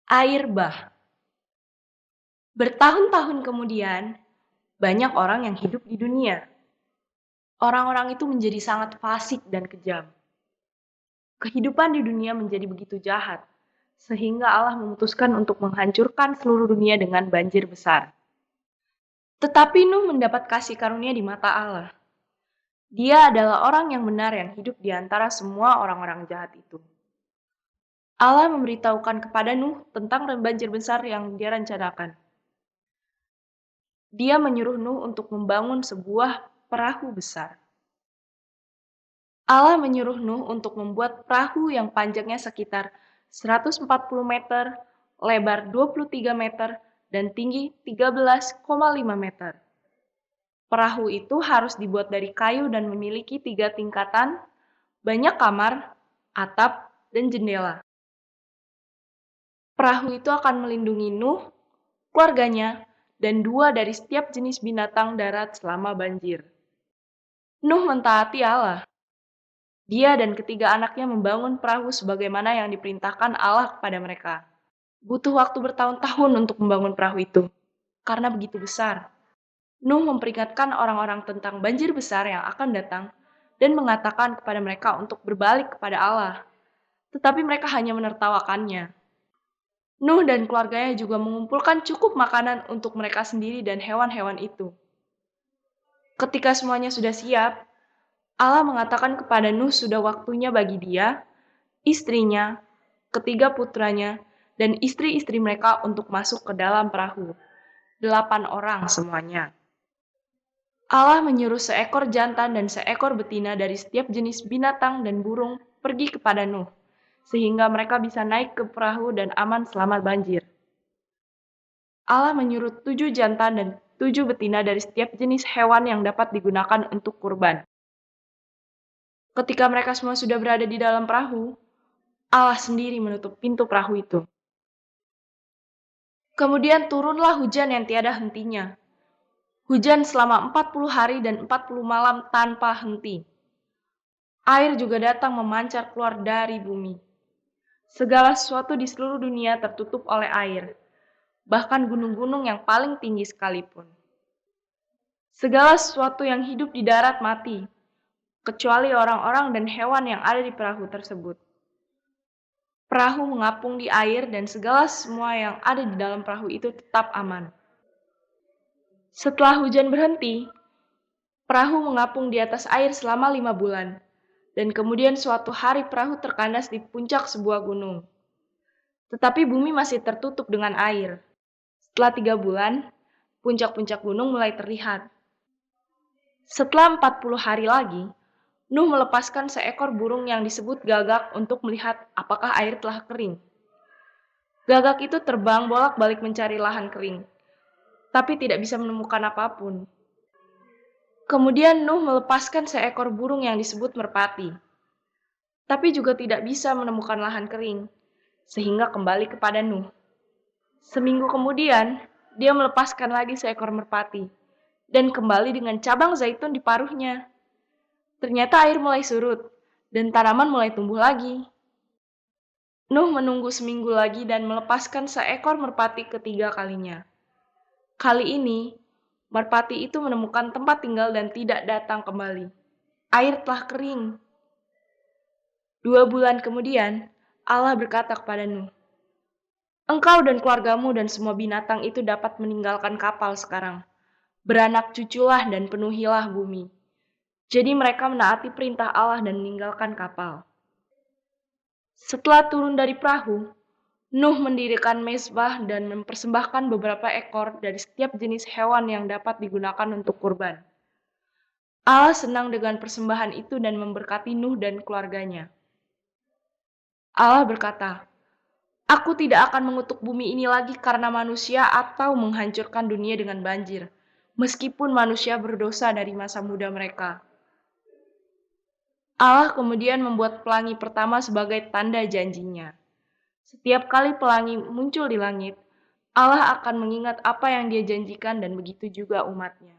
Air bah. Bertahun-tahun kemudian, banyak orang yang hidup di dunia. Orang-orang itu menjadi sangat fasik dan kejam. Kehidupan di dunia menjadi begitu jahat, sehingga Allah memutuskan untuk menghancurkan seluruh dunia dengan banjir besar. Tetapi Nuh mendapat kasih karunia di mata Allah. Dia adalah orang yang benar yang hidup di antara semua orang-orang jahat itu. Allah memberitahukan kepada Nuh tentang banjir besar yang dia rencanakan. Dia menyuruh Nuh untuk membangun sebuah perahu besar. Allah menyuruh Nuh untuk membuat perahu yang panjangnya sekitar 140 meter, lebar 23 meter, dan tinggi 13,5 meter. Perahu itu harus dibuat dari kayu dan memiliki 3 tingkatan, banyak kamar, atap, dan jendela. Perahu itu akan melindungi Nuh, keluarganya, dan 2 dari setiap jenis binatang darat selama banjir. Nuh mentaati Allah. Dia dan ketiga anaknya membangun perahu sebagaimana yang diperintahkan Allah kepada mereka. Butuh waktu bertahun-tahun untuk membangun perahu itu, karena begitu besar. Nuh memperingatkan orang-orang tentang banjir besar yang akan datang dan mengatakan kepada mereka untuk berbalik kepada Allah. Tetapi mereka hanya menertawakannya. Nuh dan keluarganya juga mengumpulkan cukup makanan untuk mereka sendiri dan hewan-hewan itu. Ketika semuanya sudah siap, Allah mengatakan kepada Nuh sudah waktunya bagi dia, istrinya, ketiga putranya, dan istri-istri mereka untuk masuk ke dalam perahu. 8 orang semuanya. Allah menyuruh seekor jantan dan seekor betina dari setiap jenis binatang dan burung pergi kepada Nuh, sehingga mereka bisa naik ke perahu dan aman selama banjir. Allah menyuruh 7 jantan dan 7 betina dari setiap jenis hewan yang dapat digunakan untuk kurban. Ketika mereka semua sudah berada di dalam perahu, Allah sendiri menutup pintu perahu itu. Kemudian turunlah hujan yang tiada hentinya. Hujan selama 40 hari dan 40 malam tanpa henti. Air juga datang memancar keluar dari bumi. Segala sesuatu di seluruh dunia tertutup oleh air, bahkan gunung-gunung yang paling tinggi sekalipun. Segala sesuatu yang hidup di darat mati, kecuali orang-orang dan hewan yang ada di perahu tersebut. Perahu mengapung di air dan segala semua yang ada di dalam perahu itu tetap aman. Setelah hujan berhenti, perahu mengapung di atas air selama 5 bulan, dan kemudian suatu hari perahu terkandas di puncak sebuah gunung. Tetapi bumi masih tertutup dengan air. Setelah 3 bulan, puncak-puncak gunung mulai terlihat. Setelah 40 hari lagi, Nuh melepaskan seekor burung yang disebut gagak untuk melihat apakah air telah kering. Gagak itu terbang bolak-balik mencari lahan kering, tapi tidak bisa menemukan apapun. Kemudian Nuh melepaskan seekor burung yang disebut merpati, tapi juga tidak bisa menemukan lahan kering, sehingga kembali kepada Nuh. Seminggu kemudian, dia melepaskan lagi seekor merpati, dan kembali dengan cabang zaitun di paruhnya. Ternyata air mulai surut, dan tanaman mulai tumbuh lagi. Nuh menunggu seminggu lagi dan melepaskan seekor merpati ketiga kalinya. Kali ini, merpati itu menemukan tempat tinggal dan tidak datang kembali. Air telah kering. 2 bulan kemudian, Allah berkata kepada Nuh, "Engkau dan keluargamu dan semua binatang itu dapat meninggalkan kapal sekarang. Beranak cuculah dan penuhilah bumi." Jadi mereka menaati perintah Allah dan meninggalkan kapal. Setelah turun dari perahu, Nuh mendirikan mezbah dan mempersembahkan beberapa ekor dari setiap jenis hewan yang dapat digunakan untuk kurban. Allah senang dengan persembahan itu dan memberkati Nuh dan keluarganya. Allah berkata, "Aku tidak akan mengutuk bumi ini lagi karena manusia atau menghancurkan dunia dengan banjir, meskipun manusia berdosa dari masa muda mereka." Allah kemudian membuat pelangi pertama sebagai tanda janjinya. Setiap kali pelangi muncul di langit, Allah akan mengingat apa yang dia janjikan dan begitu juga umatnya.